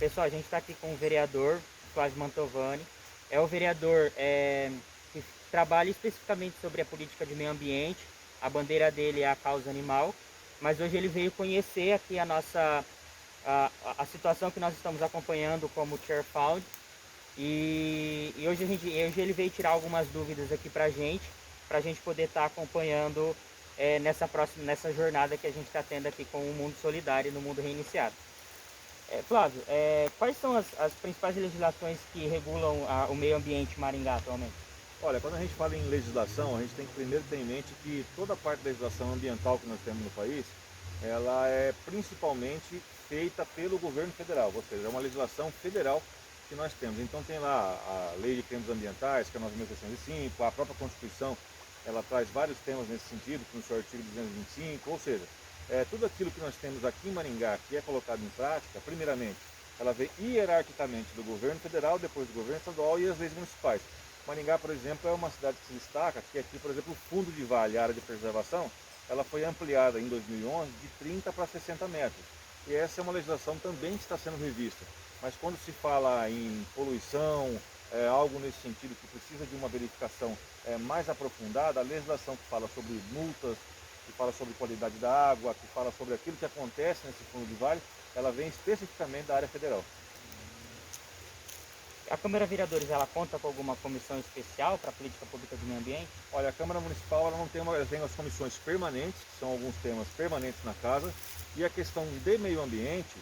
Pessoal, a gente está aqui com o vereador Flávio Mantovani. É o vereador que trabalha especificamente sobre a política de meio ambiente. A bandeira dele é a causa animal. Mas hoje ele veio conhecer aqui a situação que nós estamos acompanhando como Chair Found. E hoje ele veio tirar algumas dúvidas aqui para a gente poder estar acompanhando nessa jornada que a gente está tendo aqui com o Mundo Solidário no Mundo Reiniciado. Flávio, quais são as principais legislações que regulam o meio ambiente em Maringá atualmente? Olha, quando a gente fala em legislação, a gente tem que primeiro ter em mente que toda a parte da legislação ambiental que nós temos no país, ela é principalmente feita pelo governo federal, ou seja, é uma legislação federal que nós temos. Então tem lá a Lei de Crimes Ambientais, que é a 9.605, a própria Constituição, ela traz vários temas nesse sentido, no seu artigo 225, ou seja, tudo aquilo que nós temos aqui em Maringá, que é colocado em prática, primeiramente, ela vem hierarquicamente do governo federal, depois do governo estadual e as leis municipais. Maringá, por exemplo, é uma cidade que se destaca, que aqui, por exemplo, o fundo de vale, a área de preservação, ela foi ampliada em 2011 de 30 para 60 metros. E essa é uma legislação também que está sendo revista. Mas quando se fala em poluição, algo nesse sentido que precisa de uma verificação mais aprofundada, a legislação que fala sobre multas, que fala sobre qualidade da água, que fala sobre aquilo que acontece nesse fundo de vale, ela vem especificamente da área federal. A Câmara Vereadores, ela conta com alguma comissão especial para a política pública de meio ambiente? Olha, a Câmara Municipal ela não tem ela tem as comissões permanentes, que são alguns temas permanentes na casa, e a questão de meio ambiente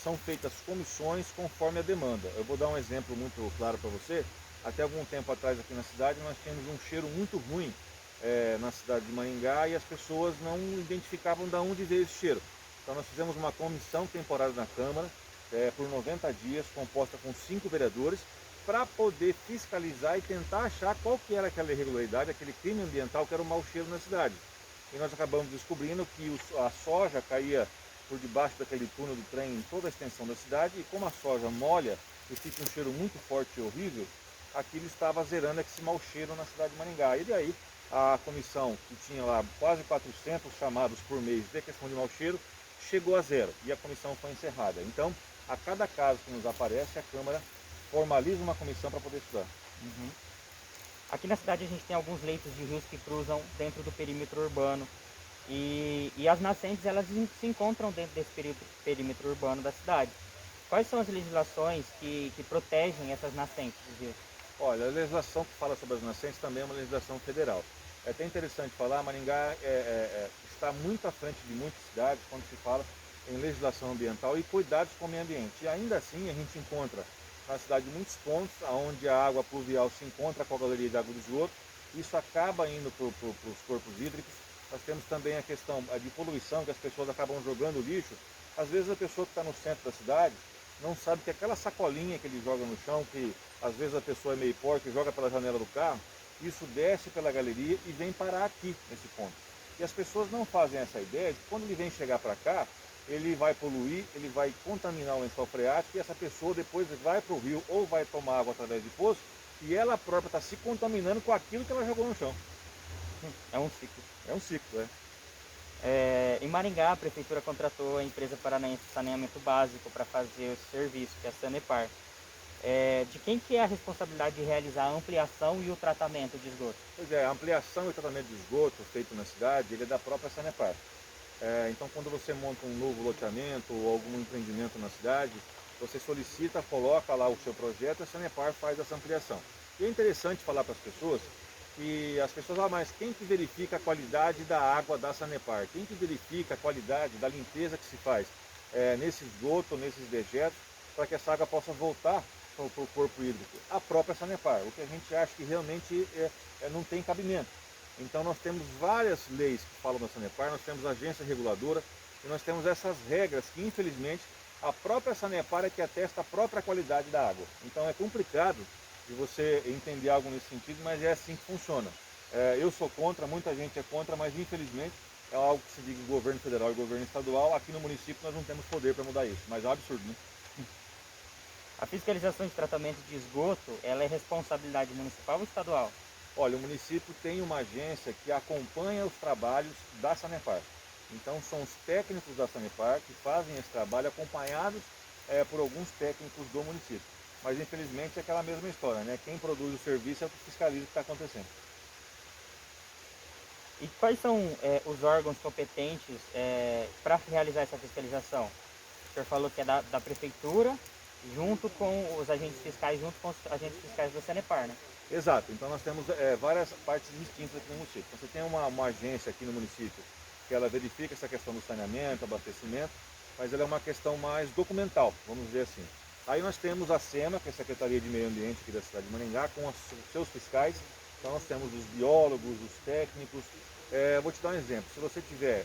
são feitas comissões conforme a demanda. Eu vou dar um exemplo muito claro para você. Até algum tempo atrás aqui na cidade nós tínhamos um cheiro muito ruim na cidade de Maringá e as pessoas não identificavam de onde veio esse cheiro. Então nós fizemos uma comissão temporária na Câmara por 90 dias, composta com 5 vereadores, para poder fiscalizar e tentar achar qual que era aquela irregularidade, aquele crime ambiental que era o mau cheiro na cidade. E nós acabamos descobrindo que a soja caía por debaixo daquele túnel do trem em toda a extensão da cidade, e como a soja molha e fica um cheiro muito forte e horrível, aquilo estava zerando esse mau cheiro na cidade de Maringá. E daí a comissão, que tinha lá quase 400 chamados por mês de questão de mau cheiro, chegou a zero e a comissão foi encerrada. Então, a cada caso que nos aparece, a Câmara formaliza uma comissão para poder estudar. Uhum. Aqui na cidade a gente tem alguns leitos de rios que cruzam dentro do perímetro urbano. E as nascentes elas se encontram dentro desse perímetro urbano da cidade. Quais são as legislações que protegem essas nascentes dos rios? Olha, a legislação que fala sobre as nascentes também é uma legislação federal. É até interessante falar, Maringá está muito à frente de muitas cidades quando se fala em legislação ambiental e cuidados com o meio ambiente. E ainda assim a gente encontra na cidade muitos pontos onde a água pluvial se encontra com a galeria de água do esgoto. Isso acaba indo para os corpos hídricos. Nós temos também a questão de poluição, que as pessoas acabam jogando lixo. Às vezes a pessoa que está no centro da cidade não sabe que aquela sacolinha que ele joga no chão, que às vezes a pessoa é meio porca e joga pela janela do carro, isso desce pela galeria e vem parar aqui, nesse ponto. E as pessoas não fazem essa ideia de que quando ele vem chegar para cá, ele vai poluir, ele vai contaminar o lençol freático e essa pessoa depois vai para o rio ou vai tomar água através de poço e ela própria está se contaminando com aquilo que ela jogou no chão. É um ciclo. É um ciclo, Em Maringá, a prefeitura contratou a empresa paranaense de saneamento básico para fazer esse serviço, que é a Sanepar. De quem que é a responsabilidade de realizar a ampliação e o tratamento de esgoto? Pois é, a ampliação e o tratamento de esgoto feito na cidade, ele é da própria Sanepar. Então, quando você monta um novo loteamento ou algum empreendimento na cidade, você solicita, coloca lá o seu projeto e a Sanepar faz essa ampliação. E é interessante falar para as pessoas que as pessoas, mas quem que verifica a qualidade da água da Sanepar? Quem que verifica a qualidade da limpeza que se faz nesse esgoto, nesses dejetos, para que essa água possa voltar para o corpo hídrico? A própria Sanepar, o que a gente acha que realmente não tem cabimento. Então nós temos várias leis que falam da Sanepar, nós temos agência reguladora e nós temos essas regras que infelizmente a própria Sanepar é que atesta a própria qualidade da água. Então é complicado de você entender algo nesse sentido, mas é assim que funciona. Eu sou contra, muita gente é contra, mas infelizmente é algo que se diga governo federal e governo estadual. Aqui no município nós não temos poder para mudar isso, mas é um absurdo, né? A fiscalização de tratamento de esgoto, ela é responsabilidade municipal ou estadual? Olha, o município tem uma agência que acompanha os trabalhos da Sanepar. Então são os técnicos da Sanepar que fazem esse trabalho acompanhados por alguns técnicos do município. Mas infelizmente é aquela mesma história, né? Quem produz o serviço é o que fiscaliza o que está acontecendo. E quais são os órgãos competentes para realizar essa fiscalização? O senhor falou que é da prefeitura, junto com os agentes fiscais, junto com os agentes fiscais da Sanepar, né? Exato, então nós temos várias partes distintas aqui no município. Então, você tem uma agência aqui no município que ela verifica essa questão do saneamento, abastecimento, mas ela é uma questão mais documental, vamos dizer assim. Aí nós temos a SEMA, que é a Secretaria de Meio Ambiente aqui da cidade de Maringá, com os seus fiscais. Então nós temos os biólogos, os técnicos. Vou te dar um exemplo, se você tiver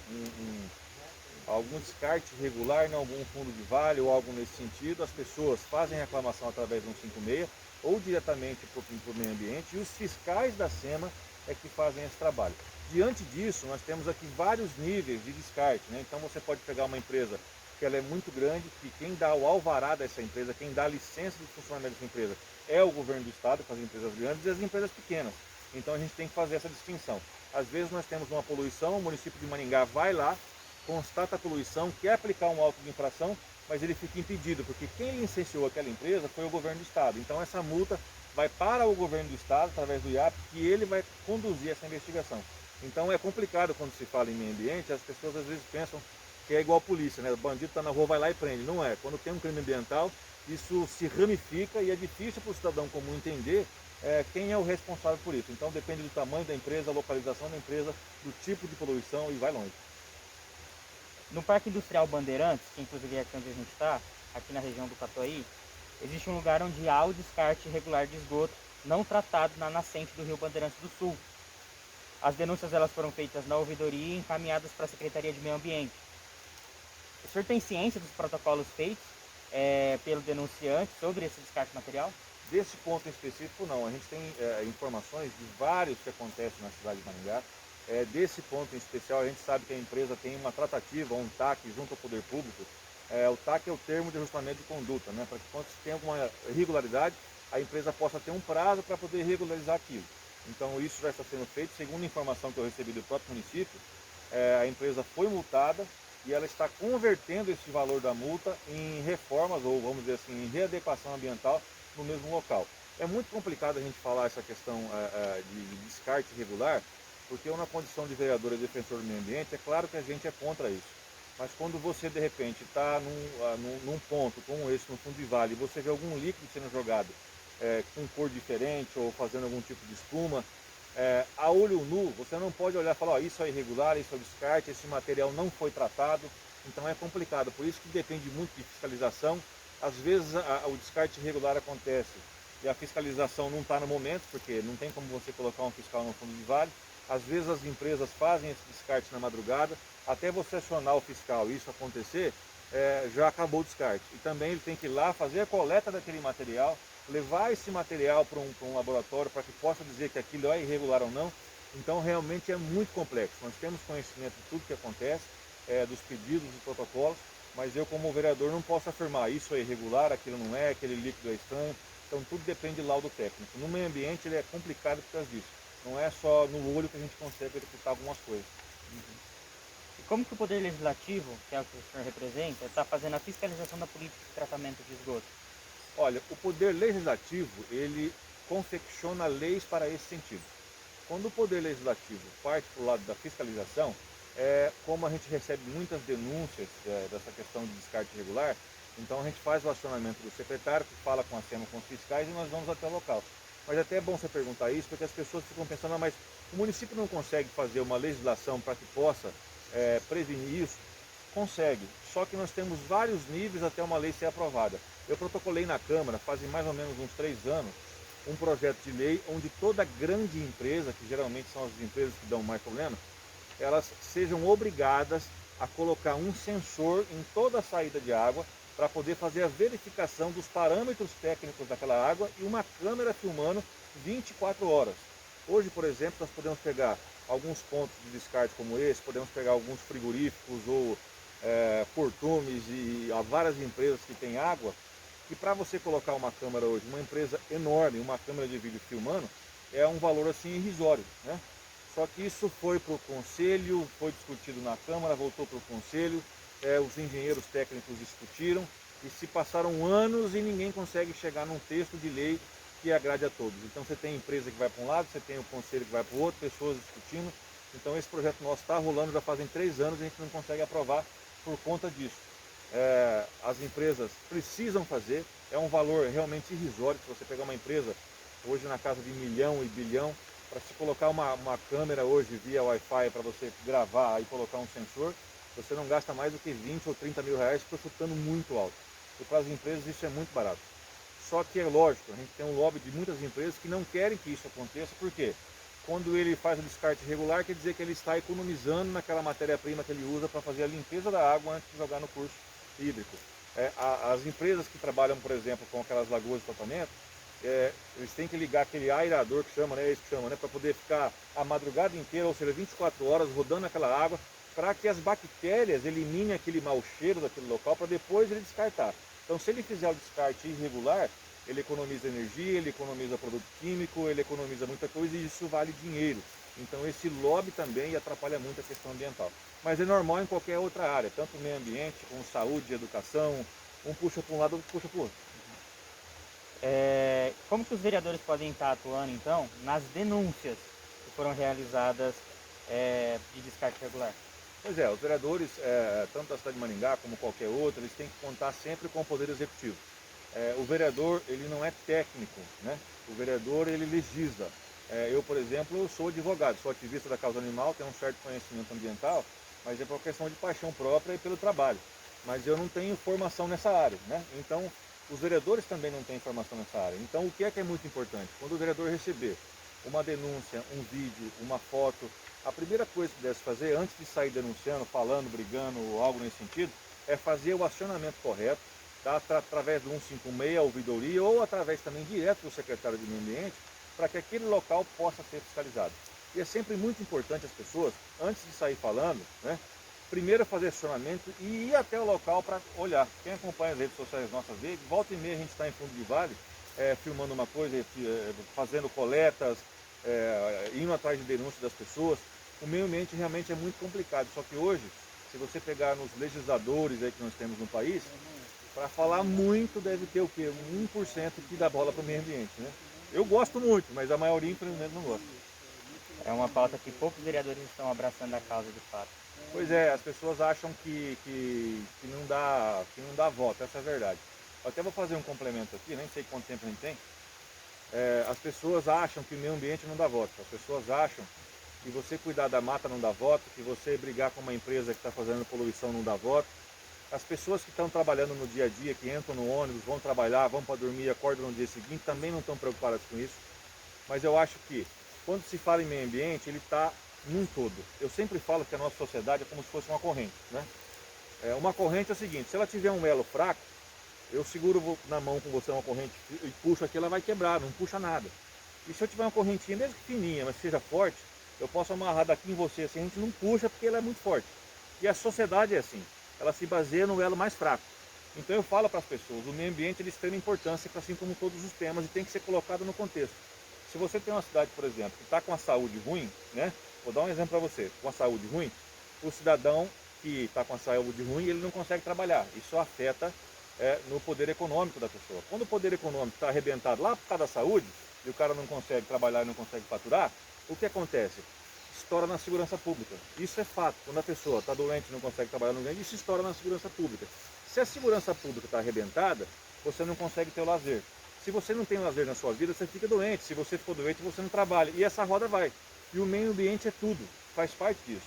algum descarte irregular em algum fundo de vale ou algo nesse sentido, as pessoas fazem reclamação através do 156 ou diretamente para o meio ambiente, e os fiscais da SEMA é que fazem esse trabalho. Diante disso, nós temos aqui vários níveis de descarte, né? Então você pode pegar uma empresa que ela é muito grande, que quem dá o alvará dessa empresa, quem dá a licença de funcionamento dessa empresa é o governo do estado, para as empresas grandes e as empresas pequenas. Então a gente tem que fazer essa distinção. Às vezes nós temos uma poluição, o município de Maringá vai lá, constata a poluição, quer aplicar um auto de infração, mas ele fica impedido, porque quem licenciou aquela empresa foi o governo do estado. Então essa multa vai para o governo do estado, através do IAP, que ele vai conduzir essa investigação. Então é complicado quando se fala em meio ambiente, as pessoas às vezes pensam que é igual a polícia, né? O bandido está na rua, vai lá e prende. Não é. Quando tem um crime ambiental, isso se ramifica e é difícil para o cidadão comum entender quem é o responsável por isso. Então depende do tamanho da empresa, a localização da empresa, do tipo de poluição e vai longe. No Parque Industrial Bandeirantes, que inclusive é aqui onde a gente está, aqui na região do Catuaí, existe um lugar onde há o descarte irregular de esgoto não tratado na nascente do Rio Bandeirantes do Sul. As denúncias elas foram feitas na ouvidoria e encaminhadas para a Secretaria de Meio Ambiente. O senhor tem ciência dos protocolos feitos pelo denunciante sobre esse descarte material? Desse ponto em específico, não. A gente tem informações de vários que acontecem na cidade de Maringá. Desse ponto em especial, a gente sabe que a empresa tem uma tratativa, um TAC junto ao poder público. O TAC é o termo de ajustamento de conduta, né? Para que quando se tem alguma irregularidade, a empresa possa ter um prazo para poder regularizar aquilo. Então isso já está sendo feito. Segundo a informação que eu recebi do próprio município, a empresa foi multada e ela está convertendo esse valor da multa em reformas, ou vamos dizer assim, em readequação ambiental no mesmo local. É muito complicado a gente falar essa questão de descarte irregular, porque eu, na condição de vereador e defensor do meio ambiente, é claro que a gente é contra isso. Mas quando você de repente está num ponto como esse, no fundo de vale, e você vê algum líquido sendo jogado com cor diferente ou fazendo algum tipo de espuma, a olho nu, você não pode olhar e falar, isso é irregular, isso é descarte, esse material não foi tratado. Então é complicado, por isso que depende muito de fiscalização. Às vezes o descarte irregular acontece e a fiscalização não está no momento, porque não tem como você colocar um fiscal no fundo de vale. Às vezes as empresas fazem esse descarte na madrugada, até você acionar o fiscal e isso acontecer, já acabou o descarte. E também ele tem que ir lá fazer a coleta daquele material, levar esse material para um laboratório para que possa dizer que aquilo é irregular ou não. Então realmente é muito complexo. Nós temos conhecimento de tudo que acontece, dos pedidos, dos protocolos, mas eu como vereador não posso afirmar isso é irregular, aquilo não é, aquele líquido é estranho. Então tudo depende do laudo técnico. No meio ambiente ele é complicado por causa disso. Não é só no olho que a gente consegue verificar algumas coisas. E como que o Poder Legislativo, que é o que o senhor representa, está fazendo a fiscalização da política de tratamento de esgoto? Olha, o Poder Legislativo, ele confecciona leis para esse sentido. Quando o Poder Legislativo parte para o lado da fiscalização, como a gente recebe muitas denúncias dessa questão de descarte irregular, então a gente faz o acionamento do secretário, que fala com a SEMA, com os fiscais, e nós vamos até o local. Mas até é bom você perguntar isso, porque as pessoas ficam pensando, mas o município não consegue fazer uma legislação para que possa prevenir isso? Consegue, só que nós temos vários níveis até uma lei ser aprovada. Eu protocolei na Câmara, fazem mais ou menos uns 3 anos, um projeto de lei onde toda grande empresa, que geralmente são as empresas que dão mais problema, elas sejam obrigadas a colocar um sensor em toda a saída de água para poder fazer a verificação dos parâmetros técnicos daquela água e uma câmera filmando 24 horas. Hoje, por exemplo, nós podemos pegar alguns pontos de descarte como esse, podemos pegar alguns frigoríficos ou portumes e há várias empresas que têm água, que para você colocar uma câmera hoje, uma empresa enorme, uma câmera de vídeo filmando, é um valor assim irrisório, né? Só que isso foi para o conselho, foi discutido na Câmara, voltou para o conselho, os engenheiros técnicos discutiram E se passaram anos e ninguém consegue chegar num texto de lei que agrade a todos. Então você tem empresa que vai para um lado, você tem o conselho que vai para o outro, pessoas discutindo. Então esse projeto nosso está rolando já fazem 3 anos e a gente não consegue aprovar por conta disso. As empresas precisam fazer, é um valor realmente irrisório. Se você pegar uma empresa hoje na casa de milhão e bilhão, para se colocar uma câmera hoje via Wi-Fi para você gravar e colocar um sensor, você não gasta mais do que 20 ou 30 mil reais, estou chutando muito alto. E para as empresas isso é muito barato. Só que é lógico, a gente tem um lobby de muitas empresas que não querem que isso aconteça, por quê? Quando ele faz o descarte regular, quer dizer que ele está economizando naquela matéria-prima que ele usa para fazer a limpeza da água antes de jogar no curso hídrico. As empresas que trabalham, por exemplo, com aquelas lagoas de tratamento, eles têm que ligar aquele aerador que chama, né, é isso que chama, né, para poder ficar a madrugada inteira, ou seja, 24 horas rodando aquela água, para que as bactérias eliminem aquele mau cheiro daquele local, para depois ele descartar. Então, se ele fizer o descarte irregular, ele economiza energia, ele economiza produto químico, ele economiza muita coisa e isso vale dinheiro. Então, esse lobby também atrapalha muito a questão ambiental. Mas é normal em qualquer outra área, tanto meio ambiente, como saúde, educação, um puxa para um lado, outro puxa para o outro. Como que os vereadores podem estar atuando, então, nas denúncias que foram realizadas de descarte regular? Pois é, os vereadores, tanto da cidade de Maringá como qualquer outro, eles têm que contar sempre com o Poder Executivo. O vereador, ele não é técnico, né? O vereador, ele legisla. Eu, por exemplo, sou advogado, sou ativista da causa animal, tenho um certo conhecimento ambiental, mas é por questão de paixão própria e pelo trabalho. Mas eu não tenho formação nessa área, né? Então, os vereadores também não têm formação nessa área. Então, o que é muito importante? Quando o vereador receber uma denúncia, um vídeo, uma foto, a primeira coisa que deve fazer, antes de sair denunciando, falando, brigando ou algo nesse sentido, é fazer o acionamento correto, tá? Através do 156, a ouvidoria, ou através também direto do secretário de Meio Ambiente, para que aquele local possa ser fiscalizado. E é sempre muito importante as pessoas, antes de sair falando, né, primeiro fazer acionamento e ir até o local para olhar. Quem acompanha as redes sociais nossas vezes, volta e meia a gente está em fundo de vale, filmando uma coisa, fazendo coletas, indo atrás de denúncias das pessoas. O meio ambiente realmente é muito complicado, só que hoje, se você pegar nos legisladores aí que nós temos no país, para falar muito deve ter o quê? 1% que dá bola para o meio ambiente, né? Eu gosto muito, mas a maioria infelizmente não gosta. É uma pauta que poucos vereadores estão abraçando a causa de fato. Pois é, as pessoas acham que não dá voto, essa é a verdade. Eu até vou fazer um complemento aqui, nem sei quanto tempo a gente tem. As pessoas acham que o meio ambiente não dá voto, as pessoas acham que você cuidar da mata não dá voto, que você brigar com uma empresa que está fazendo poluição não dá voto. As pessoas que estão trabalhando no dia a dia, que entram no ônibus, vão trabalhar, vão para dormir, acordam no dia seguinte, também não estão preocupadas com isso. Mas eu acho que quando se fala em meio ambiente, ele está num todo. Eu sempre falo que a nossa sociedade é como se fosse uma corrente, né? Uma corrente é o seguinte, se ela tiver um elo fraco, eu seguro na mão com você uma corrente e puxo aqui, ela vai quebrar, não puxa nada. E se eu tiver uma correntinha, mesmo que fininha, mas seja forte, eu posso amarrar daqui em você, assim, a gente não puxa porque ela é muito forte. E a sociedade é assim, ela se baseia no elo mais fraco. Então eu falo para as pessoas, o meio ambiente ele é de extrema importância, assim como todos os temas, e tem que ser colocado no contexto. Se você tem uma cidade, por exemplo, que está com a saúde ruim, né? Vou dar um exemplo para você, com a saúde ruim, o cidadão que está com a saúde ruim, ele não consegue trabalhar. Isso afeta no poder econômico da pessoa. Quando o poder econômico está arrebentado lá por causa da saúde, e o cara não consegue trabalhar e não consegue faturar, o que acontece? Estoura na segurança pública. Isso é fato. Quando a pessoa está doente e não consegue trabalhar no ganho, isso estoura na segurança pública. Se a segurança pública está arrebentada, você não consegue ter o lazer. Se você não tem lazer na sua vida, você fica doente. Se você ficou doente, você não trabalha. E essa roda vai. E o meio ambiente é tudo, faz parte disso.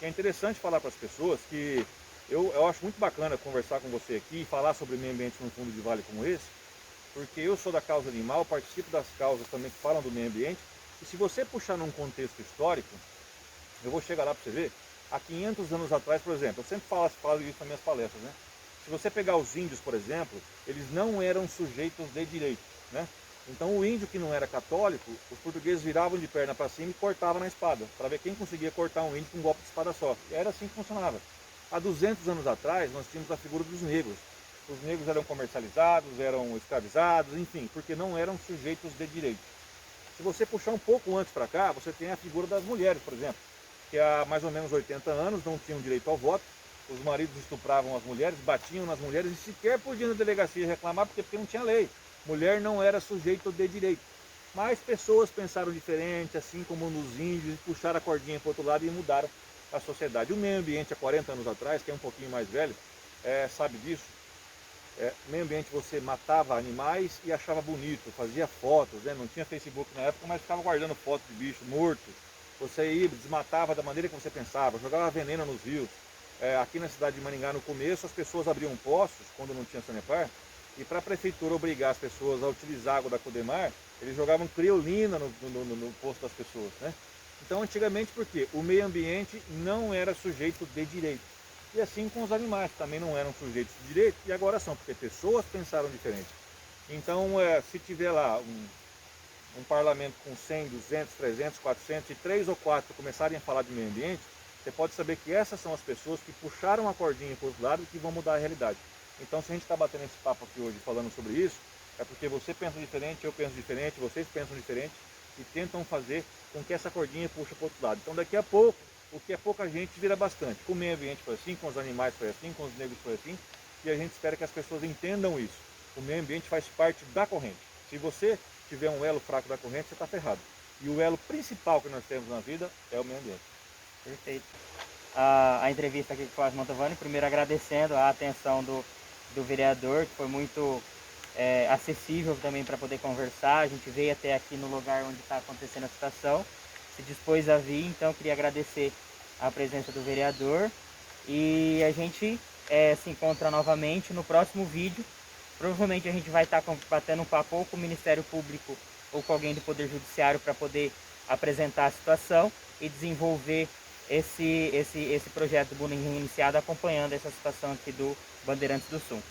É interessante falar para as pessoas que eu acho muito bacana conversar com você aqui e falar sobre meio ambiente num fundo de vale como esse, porque eu sou da causa animal, participo das causas também que falam do meio ambiente. E se você puxar num contexto histórico, eu vou chegar lá para você ver, há 500 anos atrás, por exemplo, eu sempre falo isso nas minhas palestras, né? Se você pegar os índios, por exemplo, eles não eram sujeitos de direito, né? Então o índio que não era católico, os portugueses viravam de perna para cima e cortavam na espada, para ver quem conseguia cortar um índio com um golpe de espada só. E era assim que funcionava. Há 200 anos atrás, nós tínhamos a figura dos negros. Os negros eram comercializados, eram escravizados, enfim, porque não eram sujeitos de direito. Se você puxar um pouco antes para cá, você tem a figura das mulheres, por exemplo, que há mais ou menos 80 anos não tinham direito ao voto, os maridos estupravam as mulheres, batiam nas mulheres e sequer podiam na delegacia reclamar porque não tinha lei. Mulher não era sujeito de direito. Mas pessoas pensaram diferente, assim como nos índios, puxaram a cordinha para o outro lado e mudaram a sociedade. O meio ambiente há 40 anos atrás, que é um pouquinho mais velho, sabe disso. Meio ambiente você matava animais e achava bonito, fazia fotos, né? Não tinha Facebook na época, mas ficava guardando fotos de bicho morto. Você ia, desmatava da maneira que você pensava, jogava veneno nos rios. Aqui na cidade de Maringá, no começo, as pessoas abriam poços, quando não tinha Sanepar, e para a prefeitura obrigar as pessoas a utilizar a água da Codemar, eles jogavam criolina no poço das pessoas, né? Então, antigamente, por quê? O meio ambiente não era sujeito de direito. E assim com os animais, também não eram sujeitos de direito, e agora são, porque pessoas pensaram diferente. Então, se tiver lá um parlamento com 100, 200, 300, 400 e 3 ou 4 começarem a falar de meio ambiente, você pode saber que essas são as pessoas que puxaram a cordinha para o outro lado e que vão mudar a realidade. Então, se a gente está batendo esse papo aqui hoje falando sobre isso, é porque você pensa diferente, eu penso diferente, vocês pensam diferente e tentam fazer com que essa cordinha puxe para o outro lado. Então, daqui a pouco, o que é pouca gente vira bastante. Com o meio ambiente foi assim, com os animais foi assim, com os negros foi assim, e a gente espera que as pessoas entendam isso. O meio ambiente faz parte da corrente. Se você tiver um elo fraco da corrente, você está ferrado. E o elo principal que nós temos na vida é o meio ambiente. Perfeito. A entrevista aqui com o Cláudio Mantovani, primeiro agradecendo a atenção do vereador, que foi muito acessível também para poder conversar. A gente veio até aqui no lugar onde está acontecendo a situação, se dispôs a vir, então queria agradecer a presença do vereador. E a gente se encontra novamente no próximo vídeo. Provavelmente a gente vai estar batendo um papo ou com o Ministério Público ou com alguém do Poder Judiciário para poder apresentar a situação e desenvolver esse projeto do Bullying Iniciado, acompanhando essa situação aqui do Bandeirantes do Sul.